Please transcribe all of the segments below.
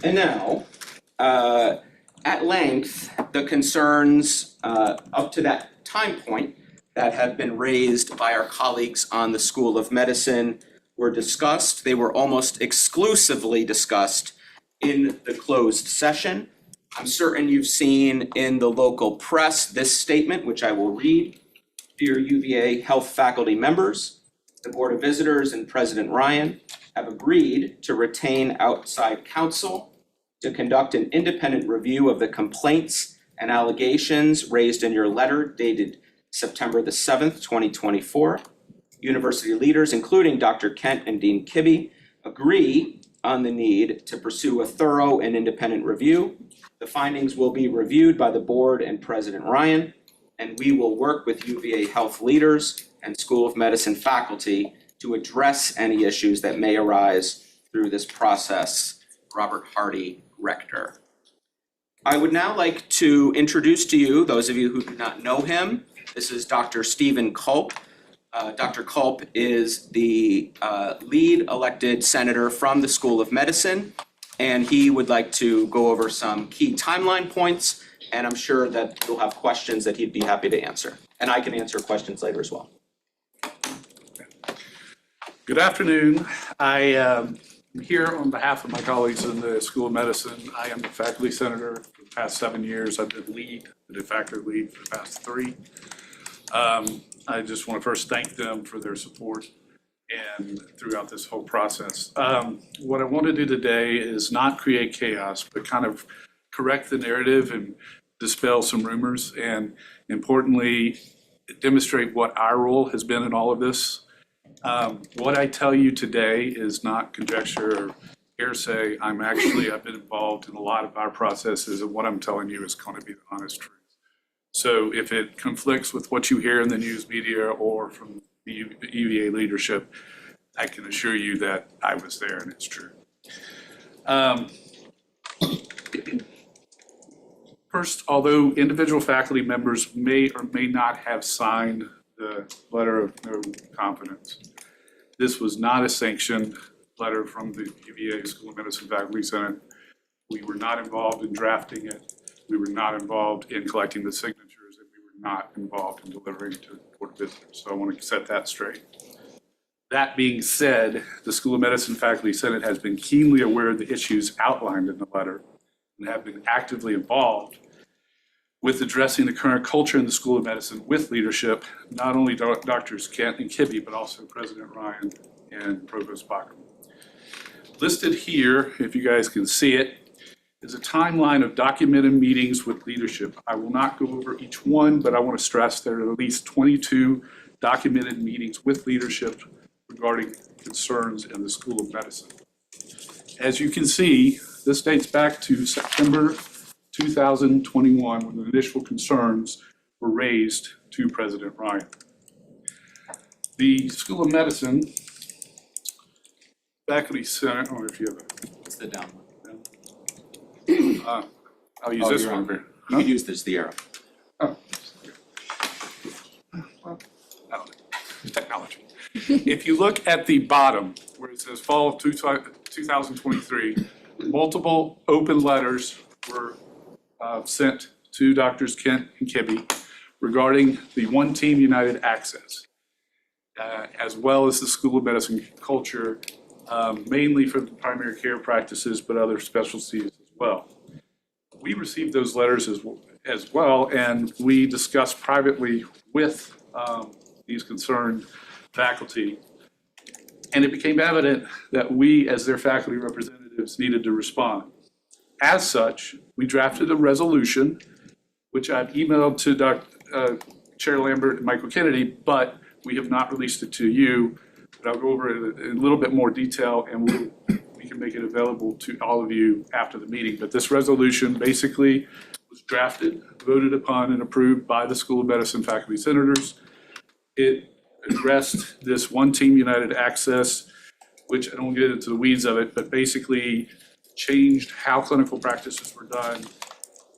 And now, at length, the concerns up to that time point that have been raised by our colleagues on the School of Medicine were discussed. They were almost exclusively discussed in the closed session. I'm certain you've seen in the local press this statement, which I will read. Dear UVA Health faculty members, the Board of Visitors and President Ryan have agreed to retain outside counsel to conduct an independent review of the complaints and allegations raised in your letter dated September the 7th, 2024. University leaders, including Dr. Kent and Dean Kibbe, agree on the need to pursue a thorough and independent review. The findings will be reviewed by the board and President Ryan, and we will work with UVA Health leaders and School of Medicine faculty to address any issues that may arise through this process. Robert Hardy, Rector. I would now like to introduce to you, those of you who do not know him, this is Dr. Stephen Culp. Dr. Culp is the lead elected senator from the School of Medicine, and he would like to go over some key timeline points, and I'm sure that you'll have questions that he'd be happy to answer. And I can answer questions later as well. Good afternoon. I am here on behalf of my colleagues in the School of Medicine. I am the faculty senator for the past 7 years. I've been the de facto lead for the past 3. I just want to first thank them for their support and throughout this whole process. What I want to do today is not create chaos, but kind of correct the narrative and dispel some rumors, and importantly, demonstrate what our role has been in all of this. What I tell you today is not conjecture or hearsay. I've been involved in a lot of our processes, and what I'm telling you is going to be the honest truth. So if it conflicts with what you hear in the news media or from the UVA leadership, I can assure you that I was there and it's true. First, although individual faculty members may or may not have signed the letter of no confidence, this was not a sanctioned letter from the UVA School of Medicine Faculty Senate. We were not involved in drafting it. We were not involved in collecting the signatures, and we were not involved in delivering to the Board of Visitors. So I want to set that straight. That being said, the School of Medicine Faculty Senate has been keenly aware of the issues outlined in the letter and have been actively involved with addressing the current culture in the School of Medicine with leadership, not only Drs. Kent and Kibbe, but also President Ryan and Provost Bachman. Listed here, if you guys can see it, is a timeline of documented meetings with leadership. I will not go over each one, but I want to stress there are at least 22 documented meetings with leadership regarding concerns in the School of Medicine. As you can see, this dates back to September 2021, when the initial concerns were raised to President Ryan. The School of Medicine Faculty Senate, or if you have It's the down one. I'll use this one. You can use this, the arrow. Oh. Well, I don't know. Technology. If you look at the bottom where it says fall of 2023, multiple open letters were sent to Drs. Kent and Kibbe regarding the One Team United access, as well as the School of Medicine culture, mainly for the primary care practices, but other specialties as well. We received those letters as well, and we discussed privately with these concerned faculty, and it became evident that we, as their faculty representatives, needed to respond. As such, we drafted a resolution, which I've emailed to Chair Lambert and Michael Kennedy, but we have not released it to you. But I'll go over it in a little bit more detail, and we can make it available to all of you after the meeting. But this resolution basically was drafted, voted upon, and approved by the School of Medicine faculty senators. It addressed this One Team United access, which I don't get into the weeds of it, but basically changed how clinical practices were done,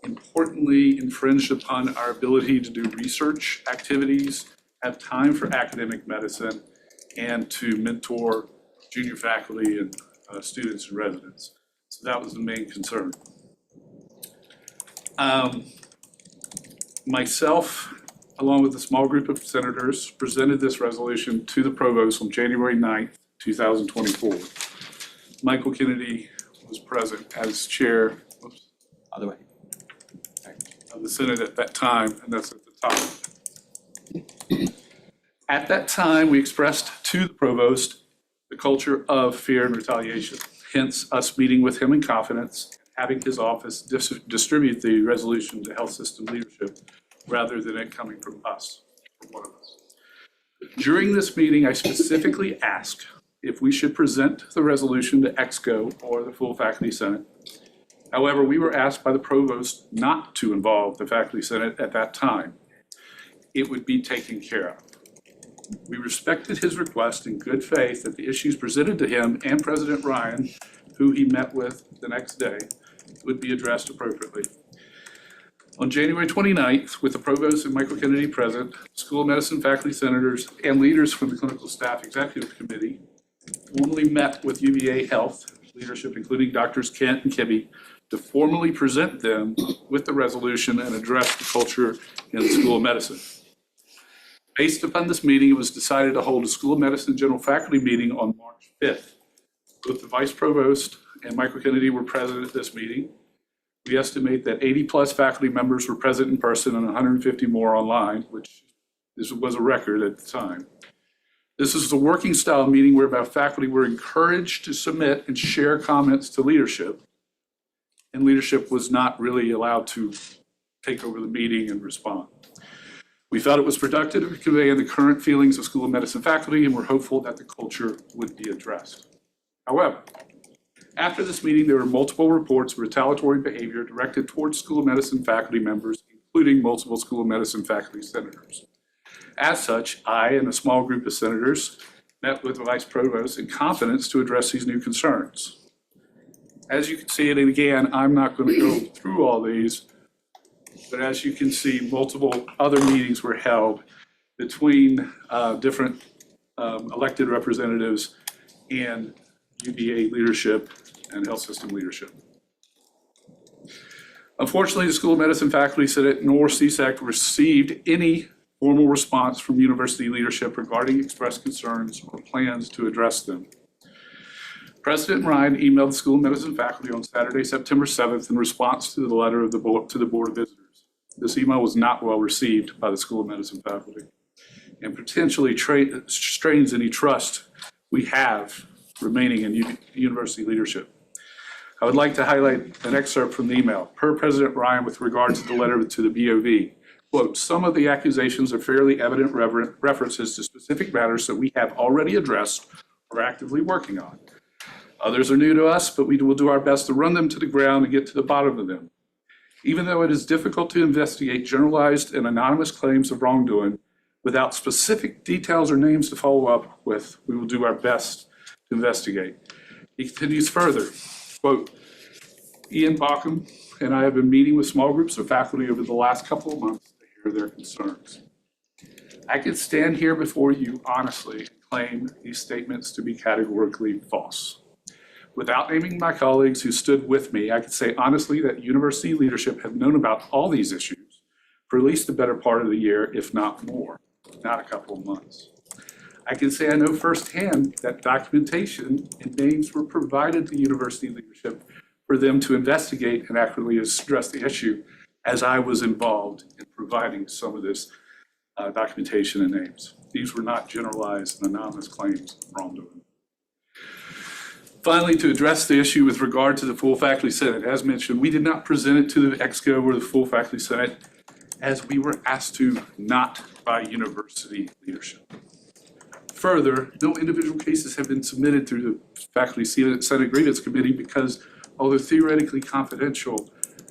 importantly infringed upon our ability to do research activities, have time for academic medicine, and to mentor junior faculty and students and residents. So that was the main concern. Myself, along with a small group of senators, presented this resolution to the provost on January 9th, 2024. Michael Kennedy was present as chair Other way. of the Senate at that time, and that's at the top. At that time, we expressed to the provost the culture of fear and retaliation, hence us meeting with him in confidence, having his office distribute the resolution to health system leadership rather than it coming from us, from one of us. During this meeting, I specifically asked if we should present the resolution to EXCO or the full faculty senate. However, we were asked by the provost not to involve the faculty senate at that time. It would be taken care of. We respected his request in good faith that the issues presented to him and President Ryan, who he met with the next day, would be addressed appropriately. On January 29th, with the provost and Michael Kennedy present, school of medicine faculty senators and leaders from the clinical staff executive committee formally met with UVA Health leadership, including Drs. Kent and Kibbe, to formally present them with the resolution and address the culture in the School of Medicine. Based upon this meeting, it was decided to hold a School of Medicine General Faculty meeting on March 5th. Both the Vice Provost and Michael Kennedy were present at this meeting. We estimate that 80-plus faculty members were present in person and 150 more online, which this was a record at the time. This is a working style meeting whereby faculty were encouraged to submit and share comments to leadership, and leadership was not really allowed to take over the meeting and respond. We felt it was productive to convey the current feelings of School of Medicine faculty, and we're hopeful that the culture would be addressed. However, after this meeting, there were multiple reports of retaliatory behavior directed towards School of Medicine faculty members, including multiple School of Medicine faculty senators. As such, I and a small group of senators met with the Vice Provost in confidence to address these new concerns. As you can see, and again, I'm not going to go through all these, but as you can see, multiple other meetings were held between different elected representatives and UVA leadership and health system leadership. Unfortunately, the School of Medicine Faculty Senate nor CSAC received any formal response from university leadership regarding expressed concerns or plans to address them. President Ryan emailed the School of Medicine faculty on Saturday, September 7th in response to the letter of the board, to the Board of Visitors. This email was not well received by the School of Medicine faculty and potentially strains any trust we have remaining in university leadership. I would like to highlight an excerpt from the email. Per President Ryan, with regard to the letter to the BOV, quote, some of the accusations are fairly evident references to specific matters that we have already addressed or actively working on. Others are new to us, but we will do our best to run them to the ground and get to the bottom of them. Even though it is difficult to investigate generalized and anonymous claims of wrongdoing without specific details or names to follow up with, we will do our best to investigate. He continues further, quote, Ian Bauckham and I have been meeting with small groups of faculty over the last couple of months to hear their concerns. I can stand here before you honestly and claim these statements to be categorically false. Without naming my colleagues who stood with me, I can say honestly that university leadership have known about all these issues for at least the better part of the year, if not more, not a couple of months. I can say I know firsthand that documentation and names were provided to university leadership for them to investigate and accurately address the issue, as I was involved in providing some of this documentation and names. These were not generalized and anonymous claims of wrongdoing. Finally, to address the issue with regard to the full faculty senate, as mentioned, we did not present it to the EXCO or the full faculty senate as we were asked to not by university leadership. Further, no individual cases have been submitted through the Faculty Senate Grievance Committee because, although theoretically confidential,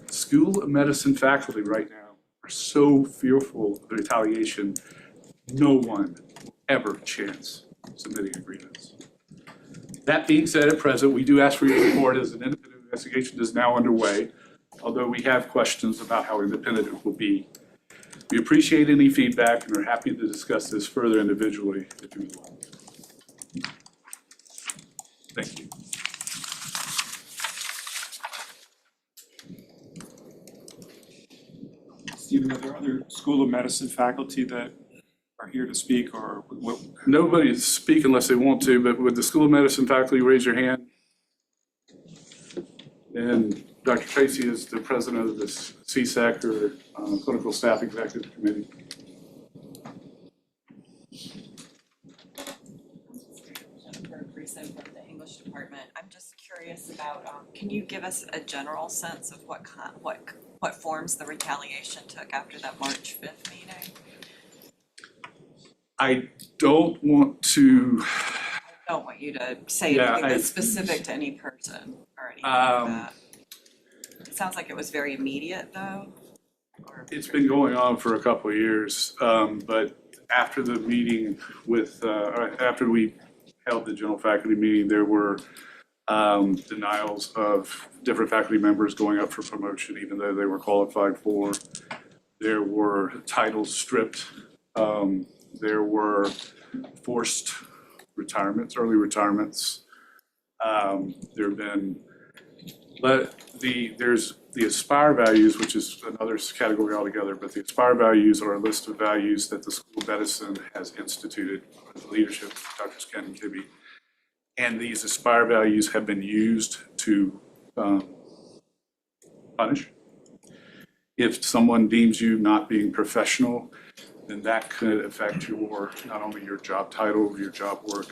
School of Medicine faculty right now are so fearful of retaliation, no one will ever chance submitting a grievance. That being said, at present, we do ask for your support as an independent investigation is now underway, although we have questions about how independent it will be. We appreciate any feedback and are happy to discuss this further individually if you would like. Thank you. Stephen, are there other School of Medicine faculty that are here to speak, or what? Nobody speak unless they want to, but would the School of Medicine faculty raise your hand? And Dr. Tracy is the president of the CSEC, or Clinical Staff Executive Committee. From the English department. I'm just curious about, can you give us a general sense of what forms the retaliation took after that March 5th meeting? I don't want to. I don't want you to say Yeah, anything that's specific to any person or anything like that. It sounds like it was very immediate though. It's been going on for a couple of years, but after the meeting with, after we held the general faculty meeting, there were denials of different faculty members going up for promotion, even though they were qualified for. There were titles stripped. There were forced retirements, early retirements. There have been, there's the Aspire values, which is another category altogether, but the Aspire values are a list of values that the School of Medicine has instituted with the leadership of Drs. Ken and Kibbe. And these Aspire values have been used to punish. If someone deems you not being professional, then that could affect your, not only your job title, your job work,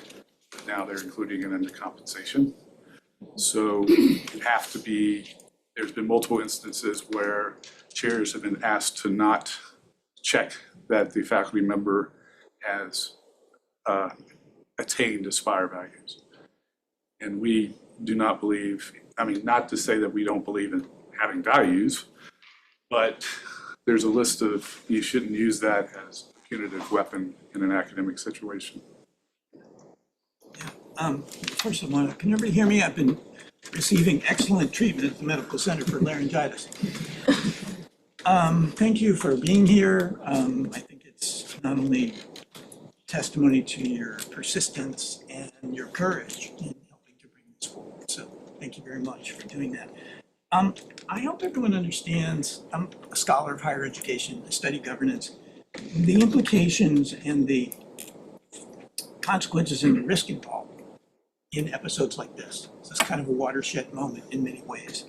but now they're including it in the compensation. So you have to be, there's been multiple instances where chairs have been asked to not check that the faculty member has attained Aspire values. And we do not believe, I mean, not to say that we don't believe in having values, but there's a list of, you shouldn't use that as a punitive weapon in an academic situation. First of all, can everybody hear me? I've been receiving excellent treatment at the Medical Center for Laryngitis. Thank you for being here. I think it's not only testimony to your persistence and your courage in helping to bring this forward. So thank you very much for doing that. I hope everyone understands, I'm a scholar of higher education, I study governance, the implications and the consequences and the risk involved in episodes like this. This is kind of a watershed moment in many ways.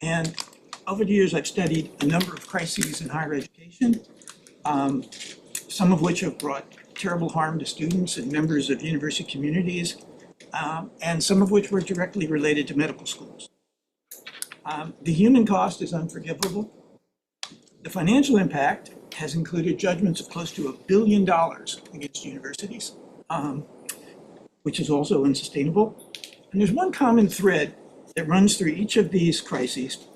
And over the years, I've studied a number of crises in higher education, some of which have brought terrible harm to students and members of university communities, and some of which were directly related to medical schools. The human cost is unforgivable. The financial impact has included judgments of close to $1 billion against universities, which is also unsustainable. And there's one common thread that runs through each of these crises.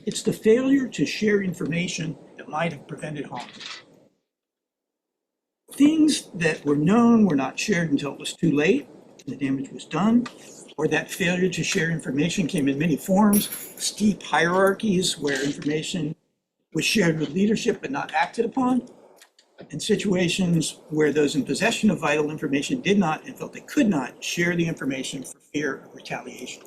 It's the failure to share information that might have prevented harm. Things that were known were not shared until it was too late and the damage was done, or that failure to share information came in many forms, steep hierarchies where information was shared with leadership but not acted upon, and situations where those in possession of vital information did not and felt they could not share the information for fear of retaliation.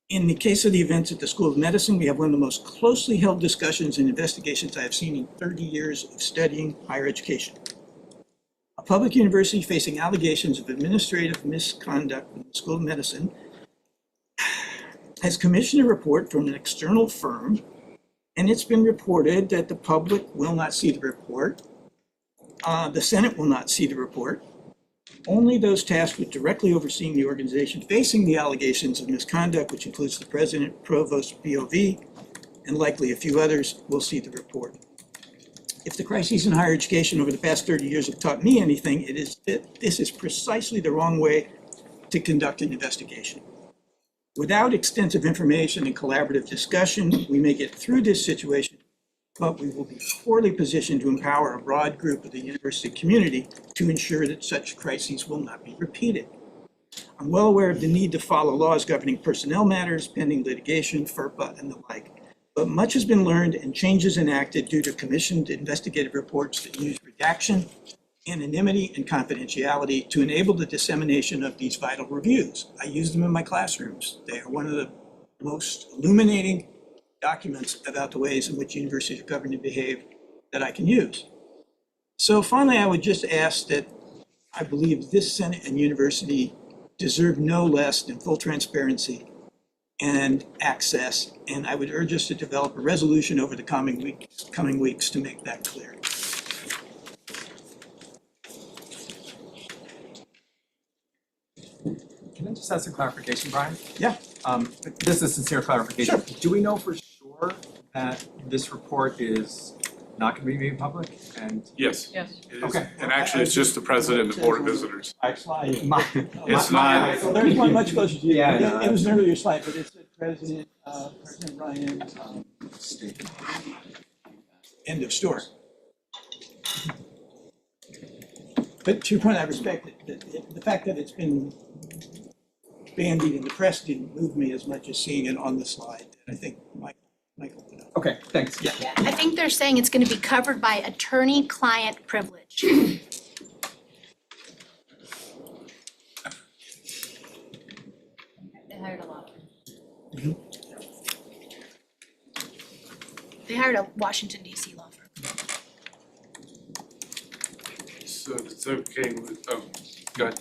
In the case of the events at the School of Medicine, we have one of the most closely held discussions and investigations I have seen in 30 years of studying higher education. A public university facing allegations of administrative misconduct in the School of Medicine has commissioned a report from an external firm, and it's been reported that the public will not see the report. The Senate will not see the report. Only those tasked with directly overseeing the organization facing the allegations of misconduct, which includes the president, provost, BOV, and likely a few others, will see the report. If the crises in higher education over the past 30 years have taught me anything, it is that this is precisely the wrong way to conduct an investigation. Without extensive information and collaborative discussion, we may get through this situation, but we will be poorly positioned to empower a broad group of the university community to ensure that such crises will not be repeated. I'm well aware of the need to follow laws governing personnel matters, pending litigation, FERPA, and the like. But much has been learned and changes enacted due to commissioned investigative reports that use redaction, anonymity, and confidentiality to enable the dissemination of these vital reviews. I use them in my classrooms. They are one of the most illuminating documents about the ways in which universities are governed and behave that I can use. So finally, I would just ask that I believe this Senate and university deserve no less than full transparency and access, and I would urge us to develop a resolution over the coming weeks to make that clear. Can I just ask a clarification, Brian? Yeah. This is a sincere clarification. Do we know for sure that this report is not going to be made public? And Yes. Yes. It is. Okay. And actually, it's just the president and the board of visitors. Slide. It's not- So there's one much closer to you. Yeah, no, It was an earlier slide, but it's President Ryan, end of story. But to your point, I respect it. The fact that it's been bandied in the press didn't move me as much as seeing it on the slide. And I think Michael did. Okay, thanks. Yeah. I think they're saying it's gonna be covered by attorney-client privilege. They hired a law firm. They hired a Washington DC law firm. So it's okay with, oh, go ahead.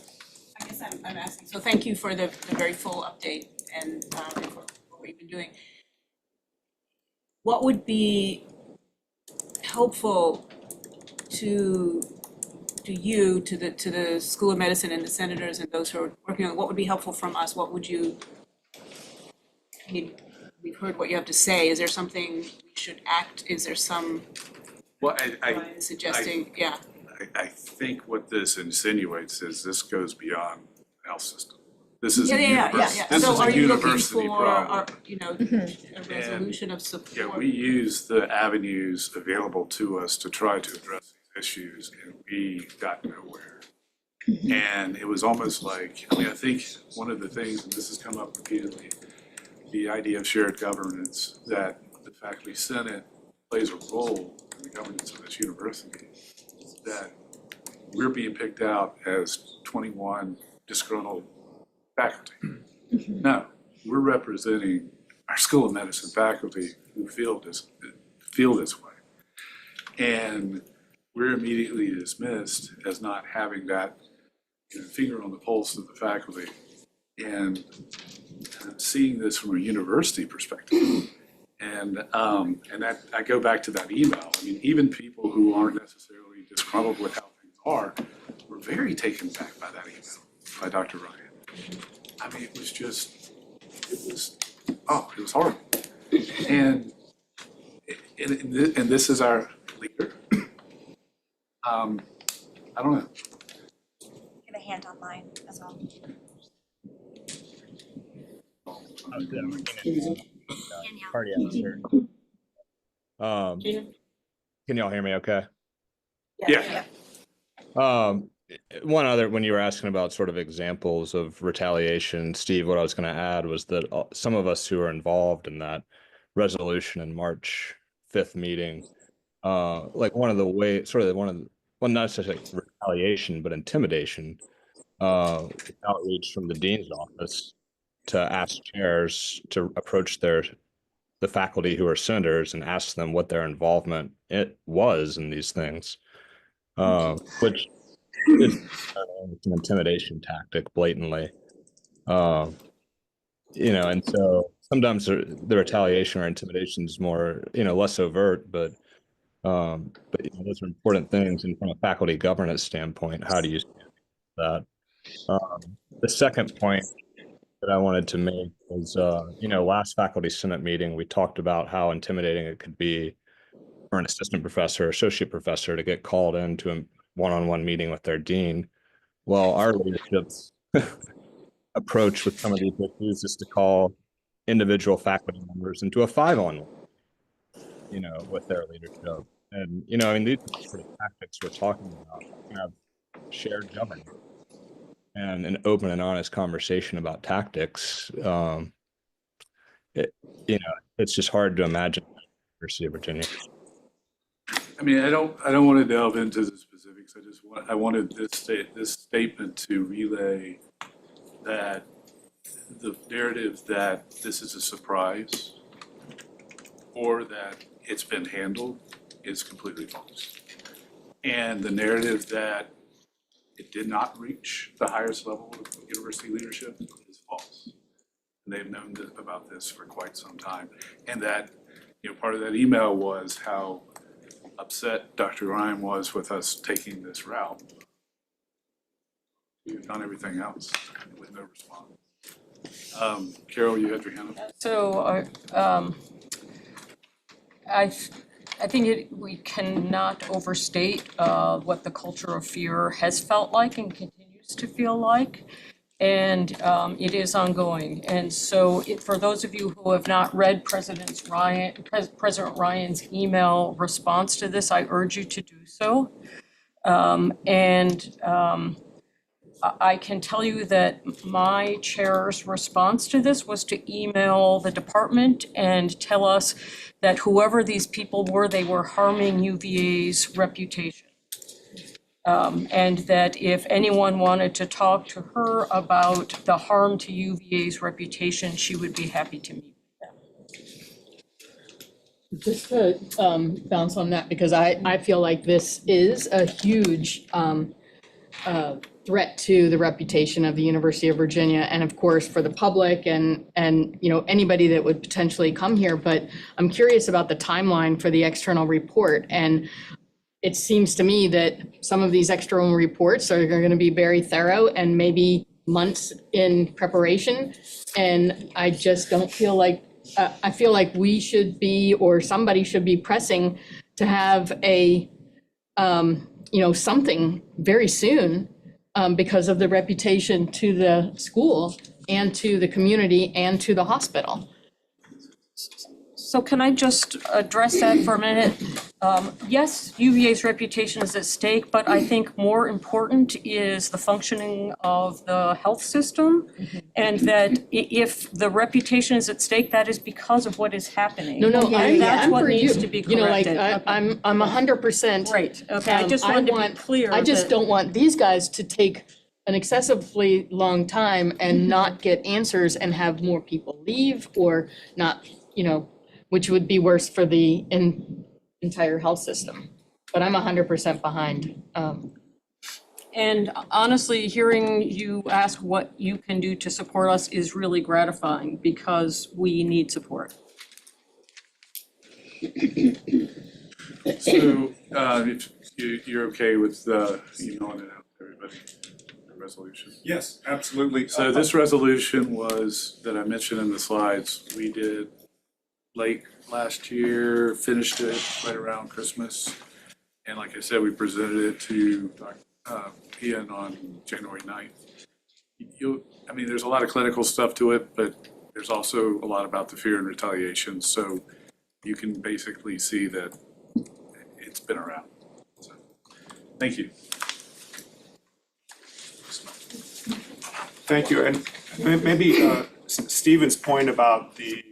I guess I'm asking, so thank you for the very full update and for what we've been doing. What would be helpful to you, to the School of Medicine and the senators and those who are working on it, what would be helpful from us? What would you, I mean, we've heard what you have to say. Is there something we should act? Is there some Well, line suggesting, yeah? I think what this insinuates is this goes beyond the health system. This is a Yeah. university, this So is a are you looking university for, problem. a resolution of support? Yeah, we use the avenues available to us to try to address these issues, and we got nowhere. And it was almost like, I mean, I think one of the things, and this has come up repeatedly, the idea of shared governance, that the faculty senate plays a role in the governance of this university, that we're being picked out as 21 disgruntled faculty. No, we're representing our School of Medicine faculty who feel this way. And we're immediately dismissed as not having that finger on the pulse of the faculty. And seeing this from a university perspective, and that, I go back to that email. I mean, even people who aren't necessarily disgruntled with how things are were very taken back by that email by Dr. Ryan. I mean, it was horrible. And this is our leader. I don't know. Give a hand online as well. Cardiac surgery. Can y'all hear me okay? Yeah. One other, when you were asking about sort of examples of retaliation, Steve, what I was going to add was that some of us who are involved in that resolution in March 5th meeting, like one of the ways, sort of well, not necessarily retaliation, but intimidation, outreach from the dean's office to ask chairs to approach the faculty who are senators and ask them what their involvement was in these things, which is an intimidation tactic blatantly. And so sometimes the retaliation or intimidation is more, less overt, but those are important things. And from a faculty governance standpoint, how do you stand that? The second point that I wanted to make was, last faculty senate meeting, we talked about how intimidating it could be for an assistant professor or associate professor to get called into a one-on-one meeting with their dean. Well, our leadership's approach with some of these issues is to call individual faculty members into a 5-on-1, with their leadership. And, these are the sort of tactics we're talking about. We have shared governance and an open and honest conversation about tactics. It's just hard to imagine at the University of Virginia. I mean, I don't want to delve into the specifics. I wanted this statement to relay that the narrative that this is a surprise or that it's been handled is completely false. And the narrative that it did not reach the highest level of university leadership is false. And they've known about this for quite some time. And that, part of that email was how upset Dr. Ryan was with us taking this route. We've done everything else with no response. Carol, you had your hand up. So, I think we cannot overstate what the culture of fear has felt like and continues to feel like. And it is ongoing. And so for those of you who have not read President Ryan's email response to this, I urge you to do so. I can tell you that my chair's response to this was to email the department and tell us that whoever these people were, they were harming UVA's reputation. And that if anyone wanted to talk to her about the harm to UVA's reputation, she would be happy to meet with them. Just to bounce on that, because I feel like this is a huge threat to the reputation of the University of Virginia, and of course for the public and anybody that would potentially come here. But I'm curious about the timeline for the external report, and it seems to me that some of these external reports are going to be very thorough and maybe months in preparation. And I just don't feel like, I feel like we should be, or somebody should be pressing to have a, something very soon because of the reputation to the school and to the community and to the hospital. So can I just address that for a minute? Yes, UVA's reputation is at stake, but I think more important is the functioning of the health system. And that if the reputation is at stake, that is because of what is happening. No, And that's I'm what for needs you. to be You know, like, corrected. I'm 100%. Right, okay, I just wanted to be clear. I just that- don't want these guys to take an excessively long time and not get answers and have more people leave or not, which would be worse for the entire health system. But I'm 100% behind. And honestly, hearing you ask what you can do to support us is really gratifying because we need support. So, if you're okay with emailing it out to everybody, the resolution? Yes, absolutely. So this resolution was, that I mentioned in the slides, we did late last year, finished it right around Christmas. And like I said, we presented it to Ian on January 9th. There's a lot of clinical stuff to it, but there's also a lot about the fear and retaliation. So you can basically see that it's been around. So, thank you. Thank you, and maybe Stephen's point about the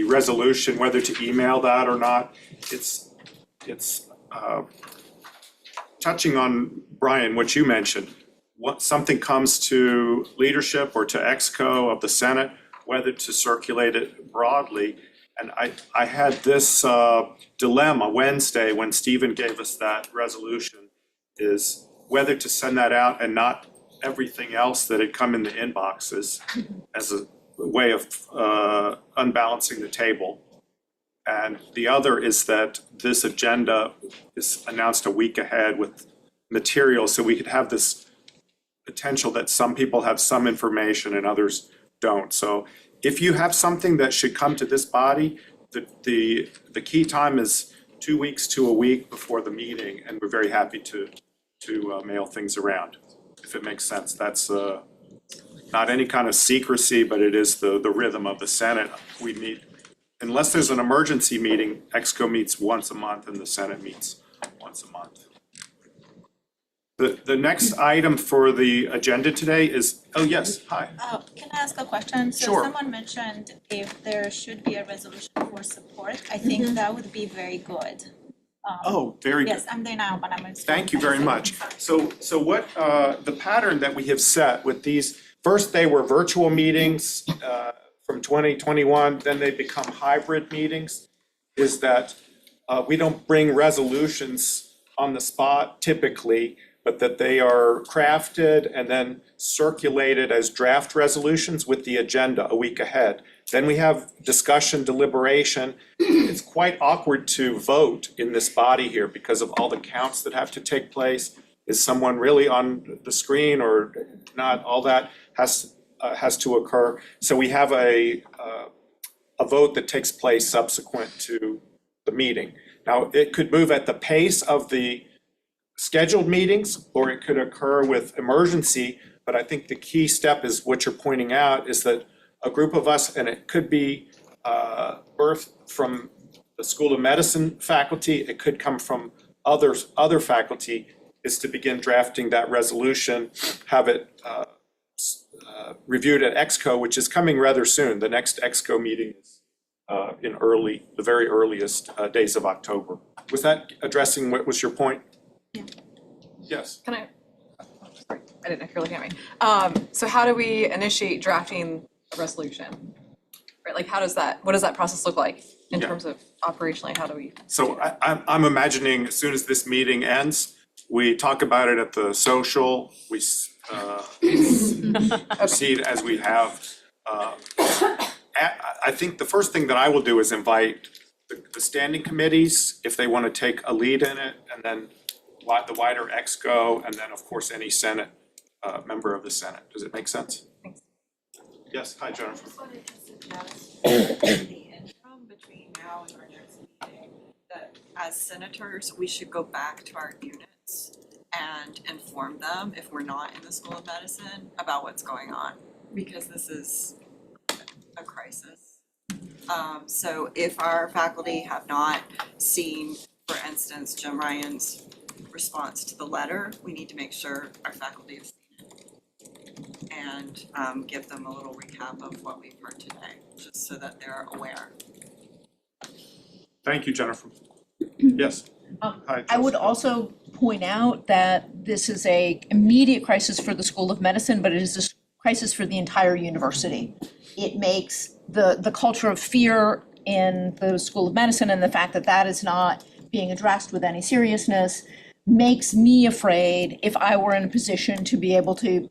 resolution, whether to email that or not, it's touching on, Brian, what you mentioned. What something comes to leadership or to EXCO of the Senate, whether to circulate it broadly. And I had this dilemma Wednesday when Stephen gave us that resolution, is whether to send that out and not everything else that had come in the inboxes as a way of unbalancing the table. And the other is that this agenda is announced a week ahead with material, so we could have this potential that some people have some information and others don't. So if you have something that should come to this body, the key time is 2 weeks to a week before the meeting, and we're very happy to mail things around, if it makes sense. That's not any kind of secrecy, but it is the rhythm of the Senate. We meet, unless there's an emergency meeting, EXCO meets once a month and the Senate meets once a month. The next item for the agenda today is, oh yes, hi. Can I ask a question? Sure. So someone mentioned if there should be a resolution for support, I think that would be very good. Oh, very good. Yes, I'm there now, but I'm in. Thank you very much. So what, the pattern that we have set with these, first they were virtual meetings from 2021, then they become hybrid meetings. is that we don't bring resolutions on the spot typically, but that they are crafted and then circulated as draft resolutions with the agenda a week ahead. Then we have discussion, deliberation. It's quite awkward to vote in this body here because of all the counts that have to take place. Is someone really on the screen or not? All that has to occur. So we have a vote that takes place subsequent to the meeting. Now, it could move at the pace of the scheduled meetings, or it could occur with emergency, but I think the key step is what you're pointing out, is that a group of us, and it could be birthed from the School of Medicine faculty, it could come from other faculty, is to begin drafting that resolution, have it reviewed at EXCO, which is coming rather soon. The next EXCO meeting is in the very earliest days of October. Was that addressing what was your point? Yeah. Yes. Can I? Sorry, I didn't know if you were looking at me. So how do we initiate drafting a resolution? Right, like what does that process look like in terms of operationally, how do we? So I'm imagining as soon as this meeting ends, we talk about it at the social, we proceed as we have. I think the first thing that I will do is invite the standing committees, if they want to take a lead in it, and then the wider EXCO, and then of course any Senate, member of the Senate. Does it make sense? Thanks. Yes, hi Jennifer. I just wanted to suggest in the interim between now and our next meeting, that as senators, we should go back to our units and inform them, if we're not in the School of Medicine, about what's going on, because this is a crisis. So if our faculty have not seen, for instance, Jim Ryan's response to the letter, we need to make sure our faculty have seen it and give them a little recap of what we've heard today, just so that they're aware. Thank you, Jennifer. Yes. Hi, I would also point out that this is a immediate crisis for the School of Medicine, but it is a crisis for the entire university. It makes the culture of fear in the School of Medicine, and the fact that that is not being addressed with any seriousness, makes me afraid, if I were in a position to be able to,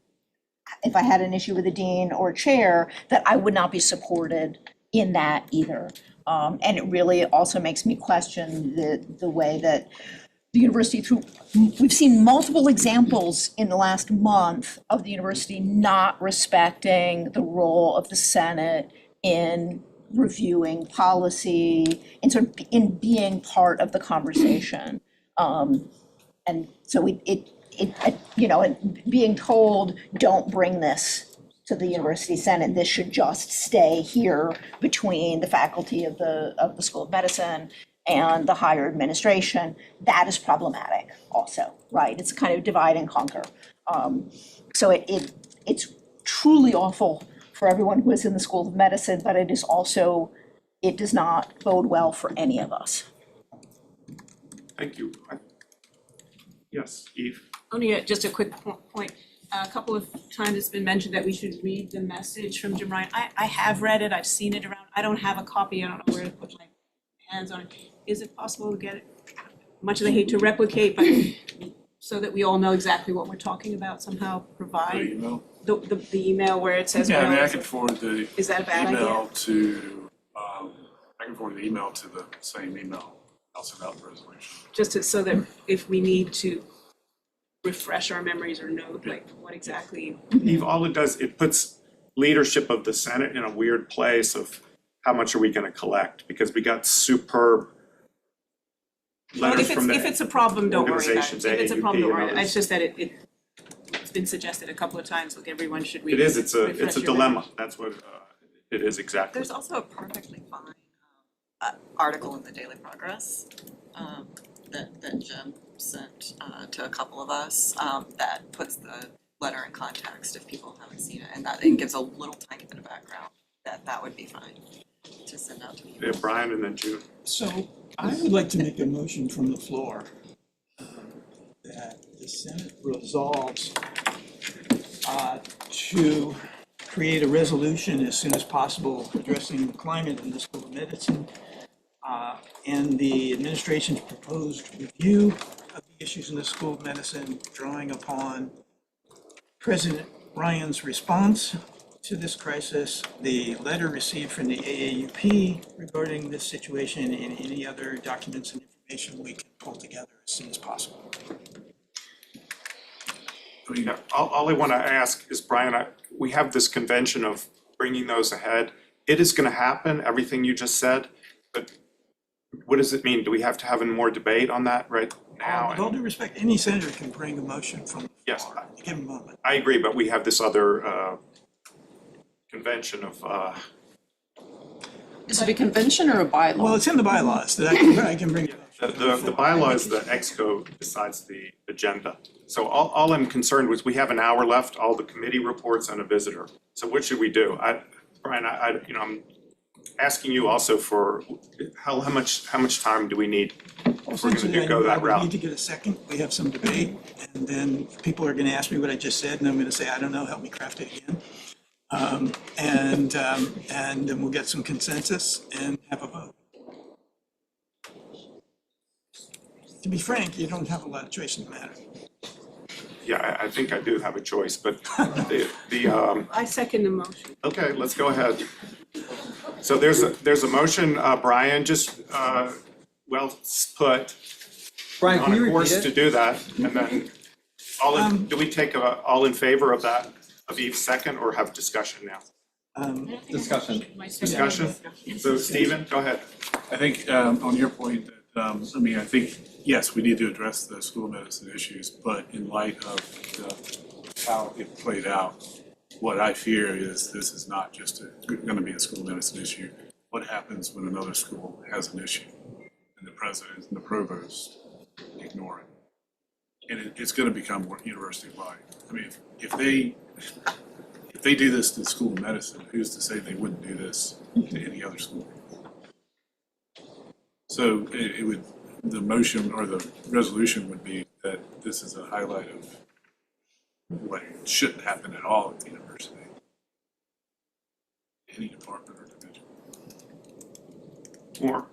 if I had an issue with a dean or chair, that I would not be supported in that either. And it really also makes me question the way that the university, we've seen multiple examples in the last month of the university not respecting the role of the Senate in reviewing policy and sort of in being part of the conversation. And so and being told, don't bring this to the University Senate, this should just stay here between the faculty of the School of Medicine and the higher administration, that is problematic also, right? It's kind of divide and conquer. So it's truly awful for everyone who is in the School of Medicine, but it is also, it does not bode well for any of us. Thank you. Yes, Eve. Only just a quick point. A couple of times it's been mentioned that we should read the message from Jim Ryan. I have read it, I've seen it around. I don't have a copy, I don't know where to put my hands on it. Is it possible to get it? Much as I hate to replicate, but so that we all know exactly what we're talking about, somehow provide email? the email where it says. Yeah, I mean, I can forward the Is that a bad idea? email to, I can forward the email to the same email, I'll send out the resolution. Just so that if we need to refresh our memories or know like what exactly. Eve, all it does, it puts leadership of the Senate in a weird place of how much are we gonna collect? Because we got superb letters from the If it's a problem, don't worry about it. organizations, If it's a problem, don't worry AAUP about it. and It's just that it's been suggested a couple of times, like everyone should read. It is, it's a refresh your dilemma, memory. that's what it is exactly. There's also a perfectly fine article in the Daily Progress that Jim sent to a couple of us that puts the letter in context if people haven't seen it, and that it gives a little tiny bit of background. That would be fine to send out to people. Yeah, Brian and then June. So I would like to make a motion from the floor that the Senate resolves to create a resolution as soon as possible addressing the climate in the School of Medicine, and the administration's proposed review of the issues in the School of Medicine, drawing upon President Ryan's response to this crisis, the letter received from the AAUP regarding this situation, and any other documents and information we can pull together as soon as possible. Yeah, all I want to ask is, Brian, we have this convention of bringing those ahead. It is going to happen, everything you just said, but what does it mean? Do we have to have more debate on that right now? With all due respect, any senator can bring a motion from the Yes, floor. Give him a moment. I agree, but we have this other convention of, Is it a convention or a bylaw? Well, it's in the bylaws that I can bring it up. the bylaw is the EXCO decides the agenda. So all I'm concerned was we have an hour left, all the committee reports and a visitor. So what should we do? Brian, I'm asking you also for how much time do we need if we're gonna go that We route? need to get a second, we have some debate, and then people are gonna ask me what I just said, and I'm gonna say, I don't know, help me craft it again. And then we'll get some consensus and have a vote. To be frank, you don't have a lot of choice in the matter. Yeah, I think I do have a choice, but I second the motion. okay, let's go ahead. So there's a motion, Brian, just well put. Brian, can you On a course repeat to it? do that, and then do we take all in favor of that, of each second, or have discussion now? Discussion. Discussion? So Stephen, go ahead. I think on your point, that, I think, yes, we need to address the school medicine issues, but in light of how it played out, what I fear is this is not just gonna be a school medicine issue. What happens when another school has an issue and the president and the provost ignore it? And it's gonna become more university-wide. I mean, if they do this to the School of Medicine, who's to say they wouldn't do this to any other school? So it would, the motion or the resolution would be that this is a highlight of what shouldn't happen at all at the university, any department or division. More.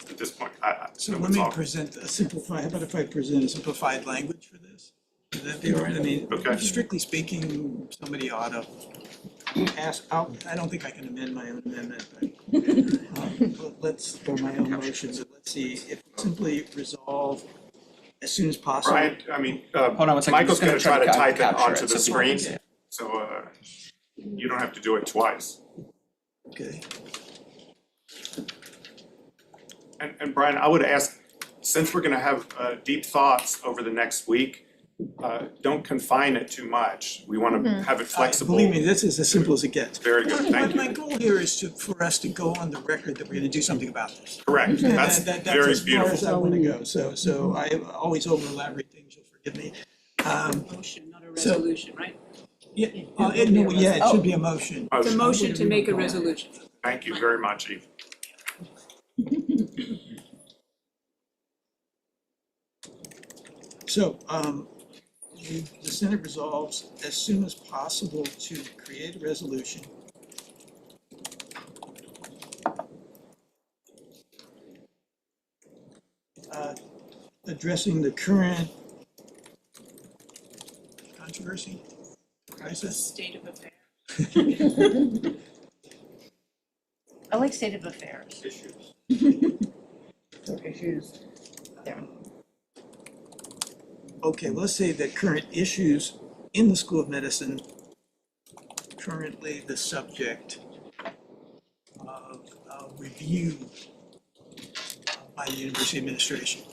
At this point, So let me present a simplified, how about if I present a simplified language for this? Would that be all right? I mean, Okay. strictly speaking, somebody ought to ask, I don't think I can amend my own amendment, but let's, for my own motions, let's see, if we simply resolve as soon as possible. Brian, I mean, Hold on one second, I'm Michael's just gonna gonna try to type it capture onto it the so people screen, can see it. so you don't have to do it twice. Okay. And Brian, I would ask, since we're gonna have deep thoughts over the next week, don't confine it too much. We wanna have it flexible. Believe me, this is as simple as it gets. Very good, thank My you. goal here is for us to go on the record that we're gonna do something about this. Correct, that's very That's as far as I beautiful. wanna go, so I always over elaborate things, you'll forgive me. Motion, not a resolution, right? Yeah, it should be a motion. It's a motion to make a resolution. Thank you very much, Eve. So, the Senate resolves as soon as possible to create a resolution addressing the current controversy, crisis. State of affairs. I like state of affairs. Issues. Issues. There. Okay, let's say that current issues in the School of Medicine, currently the subject of review by the university administration.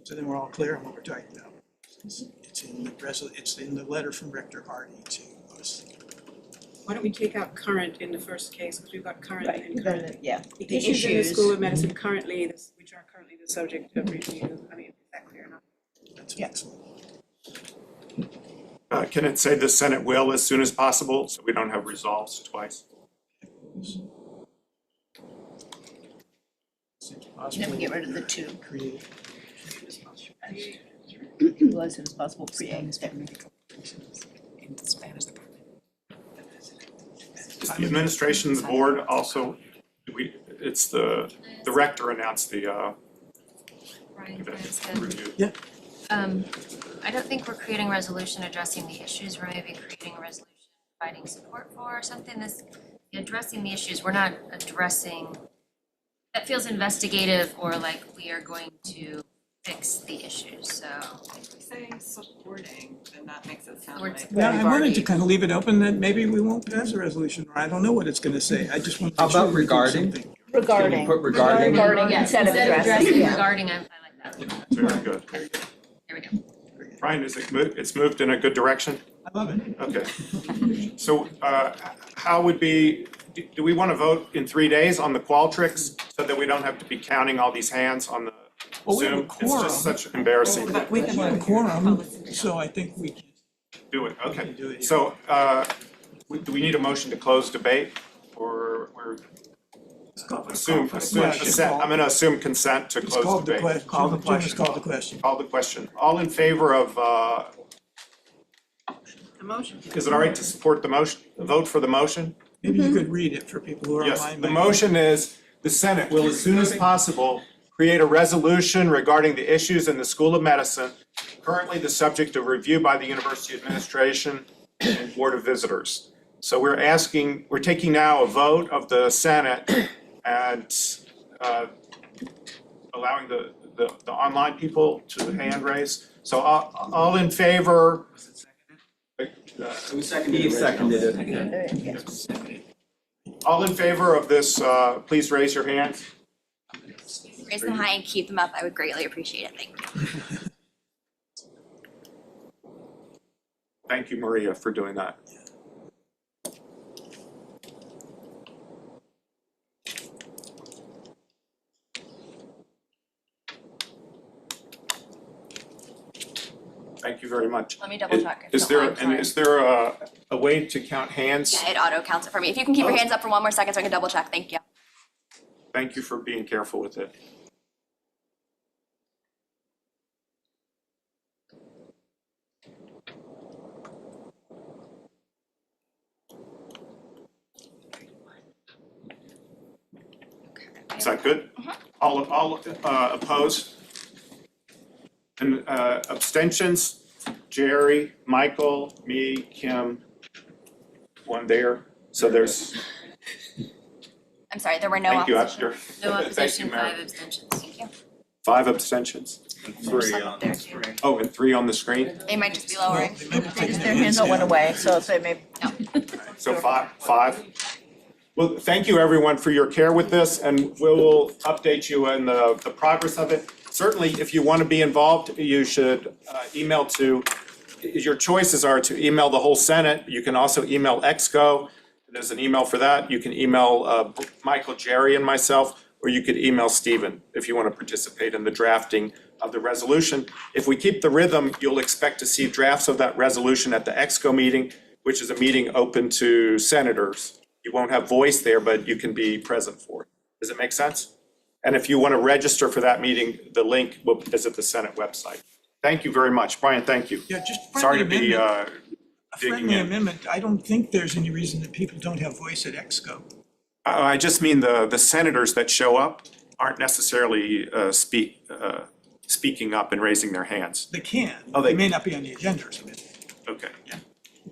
So then we're all clear on what we're talking about. It's in the letter from Rector Hardy to us. Why don't we take out current in the first case, because we've got current Right, and current. yeah. The issues in the School of Medicine currently, which are currently the subject of review, I mean, is that clear enough? That's Yeah. excellent. Can it say the Senate will as soon as possible, so we don't have resolves twice? Then we get rid of the two. Create. Do as soon as possible, create. Is the administration, the board also, it's the director announced the review. Yeah. I don't think we're creating a resolution addressing the issues, we're maybe creating a resolution providing support for or something. This, addressing the issues, we're not addressing, that feels investigative or like we are going to fix the issues, so. If we say supporting, then that makes it sound We're like. Yeah, we've I wanted to already- kind of leave it open that maybe we won't pass a resolution, or I don't know what it's gonna say. I just want to How make sure about we do regarding? something. Regarding. Put regarding. Regarding Yes, instead of addressing. Yeah. regarding, I like that. Very good. There we go. Brian, it's moved in a good direction? I love it. Okay. So how would be, do we want to vote in 3 days on the Qualtrics so that we don't have to be counting all these hands on the Well, we have a Zoom? It's just quorum. such embarrassing. But we can We have a vote. quorum, so I think we can Do it, okay. do it. So do we need a motion to close debate or we're assume, I'm gonna assume consent to Just close called the debate. question. Call the Jim just question. called the question. Call the question. All in favor of, The motion. is it all right to support the motion, vote for the motion? Maybe you could read it for people who are Yes, online. the motion is, the Senate will as soon as possible create a resolution regarding the issues in the School of Medicine currently the subject of review by the University Administration and Board of Visitors. So we're taking now a vote of the Senate and allowing the online people to hand raise. So all in favor? Who seconded He the seconded original? it. All in favor of this, please raise your hands. Raise them high and keep them up, I would greatly appreciate it, thank you. Thank you, Maria, for doing that. Thank you very much. Let me double check. if Is you there, don't mind, and sorry. is there a way to count hands? Yeah, it auto counts it for me. If you can keep your hands up for one more second so I can double check, thank you. Thank you for being careful with it. Is that good? All opposed? And abstentions? Jerry, Michael, me, Kim, one there. So there's, I'm sorry, there were no thank you, opposition. Esther. No Thank you, opposition, Mary. 5 abstentions, thank you. 5 abstentions. There's some up there too. Oh, and 3 on the screen? They might just be lowering. Their hands all went away, so they may. So five. Well, thank you everyone for your care with this, and we will update you on the progress of it. Certainly, if you want to be involved, you should email to, your choices are to email the whole Senate. You can also email EXCO. There's an email for that. You can email Michael, Jerry, and myself, or you could email Stephen if you want to participate in the drafting of the resolution. If we keep the rhythm, you'll expect to see drafts of that resolution at the EXCO meeting, which is a meeting open to senators. You won't have voice there, but you can be present for it. Does it make sense? And if you want to register for that meeting, the link is at the Senate website. Thank you very much. Brian, thank you. Yeah, just Sorry friendly to be amendment. A digging friendly in. amendment, I don't think there's any reason that people don't have voice at EXCO. I just mean the senators that show up aren't necessarily speaking up and raising their hands. They can, Oh, they may not be on the agenda or something. Okay.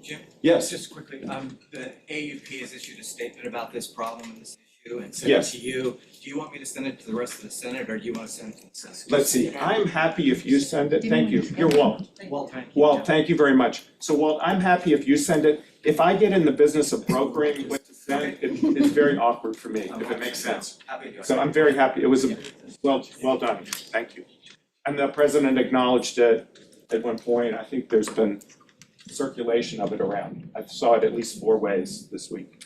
Jim? Yes. Just quickly, the AUP has issued a statement about this problem and this issue and sent it Yes. to you. Do you want me to send it to the rest of the Senate or do you want to send it to the Senate? Let's see, I'm happy if you send it. Thank you. You're Walt. Well, thank you. Walt, thank you very much. So Walt, I'm happy if you send it. If I get in the business of brokering what to send, it's very awkward for me, if it makes sense. Happy to do it. So I'm very happy. It was well done. Thank you. And the president acknowledged it at one point. I think there's been circulation of it around. I saw it at least 4 ways this week.